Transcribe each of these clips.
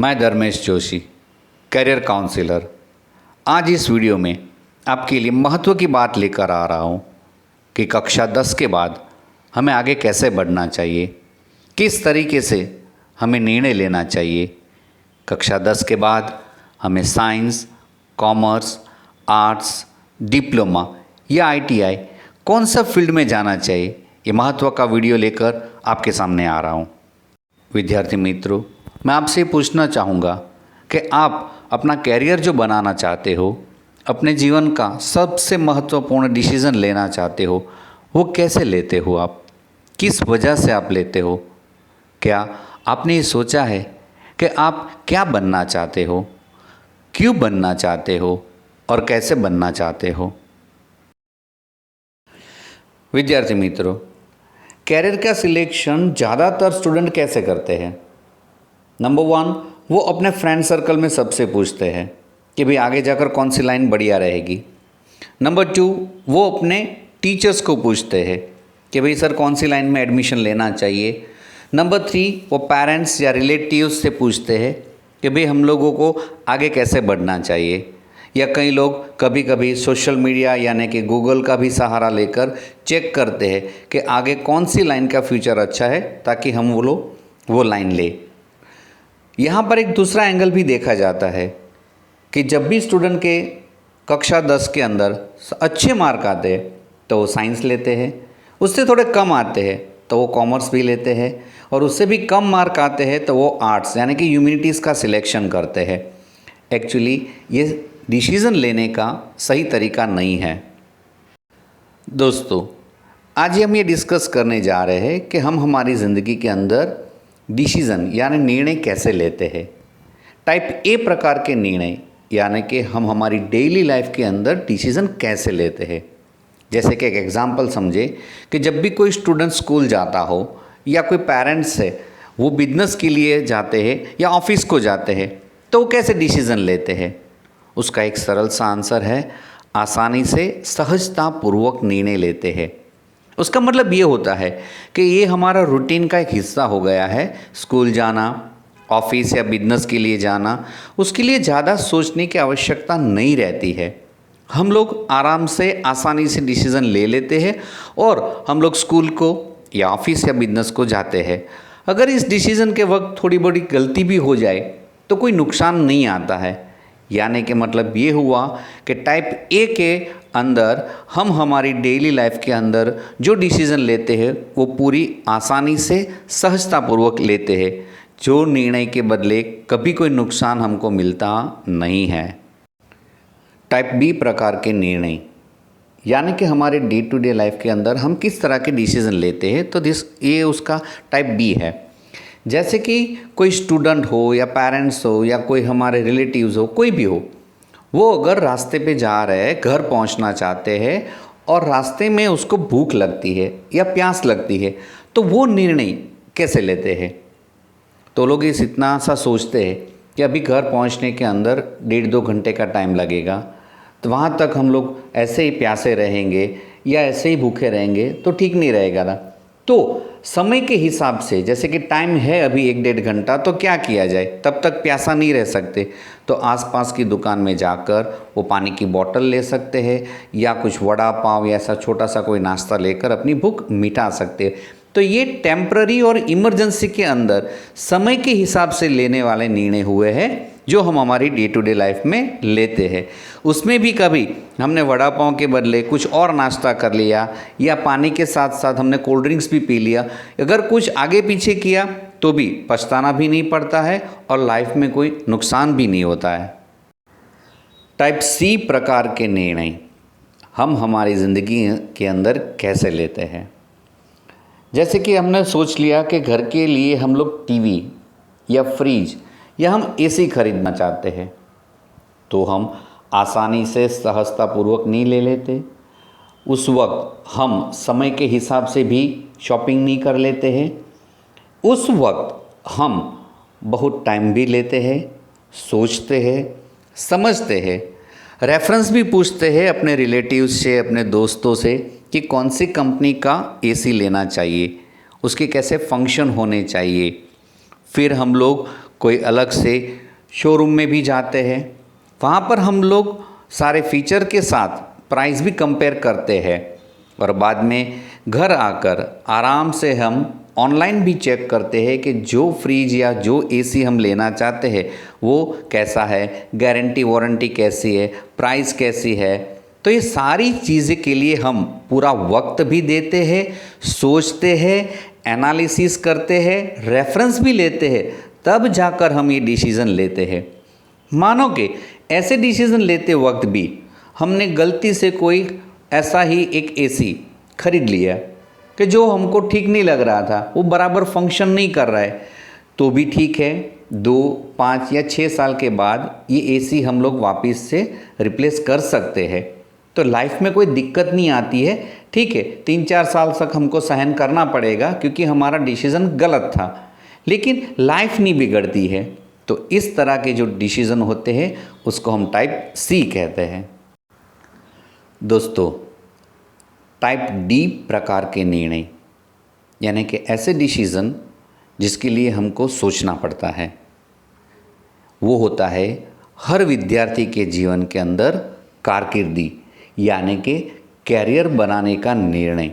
मैं Dharmesh Joshi, career counsellor. आज इस वीडियो में आपके लिए महत्व की बात लेकर आ रहा हूँ कि कक्षा 10 के बाद हमें आगे कैसे बढ़ना चाहिए, किस तरीके से हमें निर्णय लेना चाहिए। कक्षा 10 के बाद हमें साइंस, कॉमर्स, आर्ट्स, डिप्लोमा या आईटीआई कौन सा फील्ड में जाना चाहिए, ये महत्व का वीडियो लेकर आपके सामने आ रहा हूँ। विद्यार्थी मित्रों, मैं आपसे पूछना चाहूँगा कि आप अपना कैरियर जो बनाना चाहते हो, अपने जीवन का सबसे महत्वपूर्ण डिसीज़न लेना चाहते हो, वो कैसे लेते हो आप, किस वजह से आप लेते हो। क्या आपने ये सोचा है कि आप क्या बनना चाहते हो, क्यों बनना चाहते हो और कैसे बनना चाहते हो। विद्यार्थी मित्रों, कैरियर का सिलेक्शन ज़्यादातर स्टूडेंट कैसे करते हैं। नंबर 1, वो अपने फ्रेंड सर्कल में सबसे पूछते हैं कि भाई आगे जाकर कौन सी लाइन बढ़िया रहेगी। नंबर 2, वो अपने टीचर्स को पूछते हैं कि भाई सर कौन सी लाइन में एडमिशन लेना चाहिए। नंबर 3, वो पेरेंट्स या रिलेटिव्स से पूछते हैं कि भाई हम लोगों को आगे कैसे बढ़ना चाहिए। या कई लोग कभी कभी सोशल मीडिया यानी कि गूगल का भी सहारा लेकर चेक करते हैं कि आगे कौन सी लाइन का फ्यूचर अच्छा है ताकि हम वो लाइन ले। यहाँ पर एक दूसरा एंगल भी देखा जाता है कि जब भी स्टूडेंट के कक्षा 10 के अंदर अच्छे मार्क आते हैं तो वो साइंस लेते हैं, उससे थोड़े कम आते हैं तो वो कॉमर्स भी लेते हैं, और उससे भी कम मार्क आते हैं तो वो आर्ट्स यानी कि ह्यूमैनिटीज़ का सिलेक्शन करते हैं। एक्चुअली ये डिसीज़न लेने का सही तरीका नहीं है। दोस्तों, आज हम ये डिस्कस करने जा रहे हैं कि हम हमारी ज़िंदगी के अंदर डिसीज़न यानी निर्णय कैसे लेते हैं। टाइप ए प्रकार के निर्णय यानी कि हम हमारी डेली लाइफ के अंदर डिसीज़न कैसे लेते हैं। जैसे कि एक एग्जांपल समझे कि जब भी कोई स्टूडेंट स्कूल जाता हो या कोई पेरेंट्स है वो बिजनेस के लिए जाते हैं या ऑफिस को जाते हैं तो वो कैसे डिसीज़न लेते हैं। उसका एक सरल सा आंसर है, आसानी से सहजतापूर्वक निर्णय लेते हैं। उसका मतलब ये होता है कि ये हमारा रूटीन का एक हिस्सा हो गया है। स्कूल जाना, ऑफिस या बिजनेस के लिए जाना, उसके लिए ज़्यादा सोचने की आवश्यकता नहीं रहती है। हम लोग आराम से आसानी से डिसीज़न ले लेते हैं और हम लोग स्कूल को या ऑफिस या बिजनेस को जाते हैं। अगर इस डिसीज़न के वक्त थोड़ी बड़ी गलती भी हो जाए तो कोई नुकसान नहीं आता है। यानी कि मतलब ये हुआ कि टाइप ए के अंदर हम हमारी डेली लाइफ के अंदर जो डिसीज़न लेते हैं वो पूरी आसानी से सहजतापूर्वक लेते हैं, जो निर्णय के बदले कभी कोई नुकसान हमको मिलता नहीं है। टाइप बी प्रकार के निर्णय यानी कि हमारे डे टू डे लाइफ के अंदर हम किस तरह के डिसीज़न लेते हैं, तो ये उसका टाइप बी है। जैसे कि कोई स्टूडेंट हो या पेरेंट्स हो या कोई हमारे रिलेटिव्स हो, कोई भी हो, वो अगर रास्ते पे जा रहे हैं, घर पहुंचना चाहते हैं और रास्ते में उसको भूख लगती है या प्यास लगती है तो वो निर्णय कैसे लेते हैं। तो लोग इतना सा सोचते हैं कि अभी घर पहुंचने के अंदर 1.5-2 घंटे का टाइम लगेगा, तो वहाँ तक हम लोग ऐसे ही प्यासे रहेंगे या ऐसे ही भूखे रहेंगे तो ठीक नहीं रहेगा ना। तो समय के हिसाब से, जैसे कि टाइम है अभी 1-1.5 घंटा, तो क्या किया जाए, तब तक प्यासा नहीं रह सकते तो आसपास की दुकान में जाकर वो पानी की बोतल ले सकते हैं या कुछ वड़ा पाव या ऐसा छोटा सा कोई नाश्ता लेकर अपनी भूख मिटा सकते हैं। तो ये टेम्पररी और इमरजेंसी के अंदर समय के हिसाब से लेने वाले निर्णय हुए हैं जो हम हमारी डे टू डे लाइफ में लेते हैं। उसमें भी कभी हमने वड़ा पाव के बदले कुछ और नाश्ता कर लिया या पानी के साथ साथ हमने कोल्ड ड्रिंक्स भी पी लिया, अगर कुछ आगे पीछे किया तो भी पछताना भी नहीं पड़ता है और लाइफ में कोई नुकसान भी नहीं होता है। टाइप सी प्रकार के निर्णय हम हमारी ज़िंदगी के अंदर कैसे लेते हैं। जैसे कि हमने सोच लिया कि घर के लिए हम लोग टीवी या फ्रिज या हम एसी खरीदना चाहते हैं, तो हम आसानी से सहजतापूर्वक नहीं ले लेते। उस वक्त हम समय के हिसाब से भी शॉपिंग नहीं कर लेते हैं। उस वक्त हम बहुत टाइम भी लेते हैं, सोचते हैं, समझते हैं, रेफरेंस भी पूछते हैं अपने रिलेटिव्स से, अपने दोस्तों से कि कौन सी कंपनी का एसी लेना चाहिए, उसके कैसे फंक्शन होने चाहिए। फिर हम लोग कोई अलग से शोरूम में भी जाते हैं, वहाँ पर हम लोग सारे फीचर के साथ प्राइस भी कंपेयर करते हैं और बाद में घर आकर आराम से हम ऑनलाइन भी चेक करते हैं कि जो फ्रिज या जो एसी हम लेना चाहते हैं वो कैसा है, गारंटी वारंटी कैसी है, प्राइस कैसी है। तो ये सारी चीज़ें के लिए हम पूरा वक्त भी देते हैं, सोचते हैं, एनालिसिस करते हैं, रेफरेंस भी लेते हैं, तब जाकर हम ये डिसीज़न लेते हैं। मानो कि ऐसे डिसीज़न लेते वक्त भी हमने गलती से कोई ऐसा ही एक एसी खरीद लिया कि जो हमको ठीक नहीं लग रहा था, वो बराबर फंक्शन नहीं कर रहा है, तो भी ठीक है, 2, 5 या 6 साल के बाद ये एसी हम लोग वापस से रिप्लेस कर सकते हैं। तो लाइफ में कोई दिक्कत नहीं आती है, ठीक है, 3-4 साल तक हमको सहन करना पड़ेगा क्योंकि हमारा डिसीज़न गलत था, लेकिन लाइफ नहीं बिगड़ती है। तो इस तरह के जो डिसीज़न होते हैं उसको हम टाइप सी कहते हैं। दोस्तों, टाइप डी प्रकार के निर्णय यानी कि ऐसे डिसीज़न जिसके लिए हमको सोचना पड़ता है, वो होता है हर विद्यार्थी के जीवन के अंदर कारकिर्दी यानी कि कैरियर बनाने का निर्णय।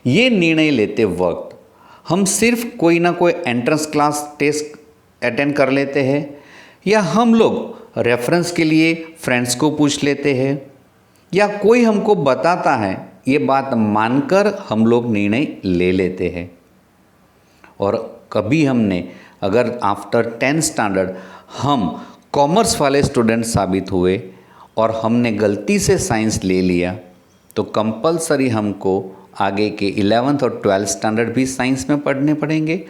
ये निर्णय लेते वक्त हम सिर्फ कोई ना कोई एंट्रेंस क्लास टेस्ट अटेंड कर लेते हैं या हम लोग रेफरेंस के लिए फ्रेंड्स को पूछ लेते हैं या कोई हमको बताता है, ये बात मानकर हम लोग निर्णय ले लेते हैं। और कभी हमने अगर आफ्टर 10th स्टैंडर्ड हम कॉमर्स वाले स्टूडेंट साबित हुए और हमने गलती से साइंस ले लिया तो कंपलसरी हमको आगे के 11th और 12th स्टैंडर्ड भी साइंस में पढ़ने पड़ेंगे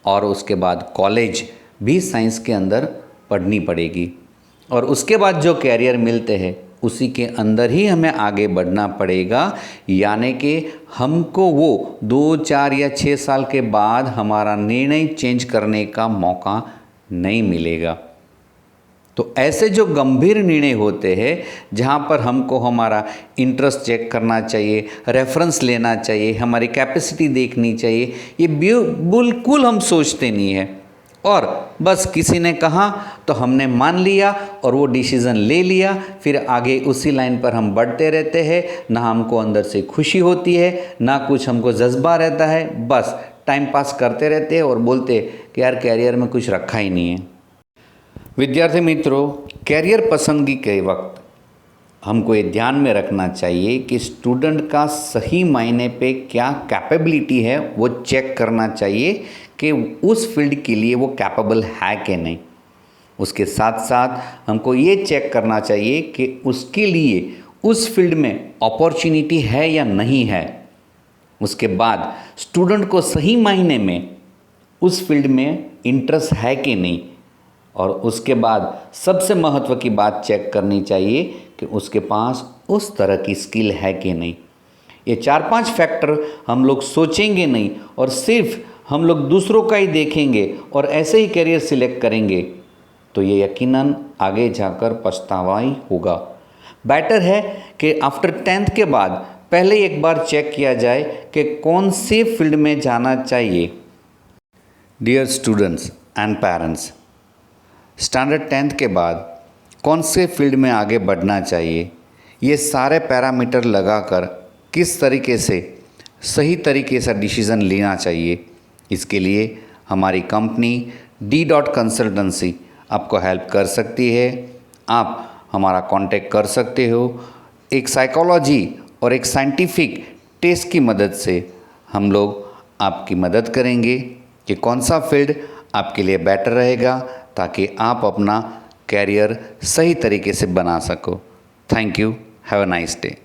और उसके बाद कॉलेज भी साइंस के अंदर पढ़नी पड़ेगी और उसके बाद जो कैरियर मिलते हैं उसी के अंदर ही हमें आगे बढ़ना पड़ेगा। यानी कि हमको वो 2, 4 या 6 साल के बाद हमारा निर्णय चेंज करने का मौका नहीं मिलेगा। तो ऐसे जो गंभीर निर्णय होते हैं जहाँ पर हमको हमारा इंटरेस्ट चेक करना चाहिए, रेफरेंस लेना चाहिए, हमारी कैपेसिटी देखनी चाहिए, ये बिल्कुल हम सोचते नहीं हैं और बस किसी ने कहा तो हमने मान लिया और वो डिसीज़न ले लिया, फिर आगे उसी लाइन पर हम बढ़ते रहते हैं। ना हमको अंदर से खुशी होती है, ना कुछ हमको जज्बा रहता है, बस टाइम पास करते रहते हैं और बोलते कि यार कैरियर में कुछ रखा ही नहीं है। विद्यार्थी मित्रों, कैरियर पसंदगी के वक्त हमको ये ध्यान में रखना चाहिए कि स्टूडेंट का सही मायने पे क्या कैपेबिलिटी है वो चेक करना चाहिए कि उस फील्ड के लिए वो कैपेबल है कि नहीं। उसके साथ साथ हमको ये चेक करना चाहिए कि उसके लिए उस फील्ड में अपॉर्चुनिटी है या नहीं है। उसके बाद स्टूडेंट को सही मायने में उस फील्ड में इंटरेस्ट है कि नहीं और उसके बाद सबसे महत्व की बात चेक करनी चाहिए कि उसके पास उस तरह की स्किल है कि नहीं। ये 4-5 फैक्टर हम लोग सोचेंगे नहीं और सिर्फ हम लोग दूसरों का ही देखेंगे और ऐसे ही करियर सिलेक्ट करेंगे तो ये यकीनन आगे जाकर पछतावा ही होगा। बेटर है कि आफ्टर 10th के बाद पहले एक बार चेक किया जाए कि कौन से फील्ड में जाना चाहिए। Dear students and parents, standard 10th के बाद कौन से फील्ड में आगे बढ़ना चाहिए, ये सारे पैरामीटर लगाकर किस तरीके से सही तरीके से डिसीज़न लेना चाहिए, इसके लिए हमारी कंपनी D. कंसल्टेंसी आपको हेल्प कर सकती है। आप हमारा कांटेक्ट कर सकते हो। एक साइकोलॉजी और एक साइंटिफिक टेस्ट की मदद से हम लोग आपकी मदद करेंगे कि कौन सा फील्ड आपके लिए बेटर रहेगा ताकि आप अपना कैरियर सही तरीके से बना सको। Thank you. Have a nice day.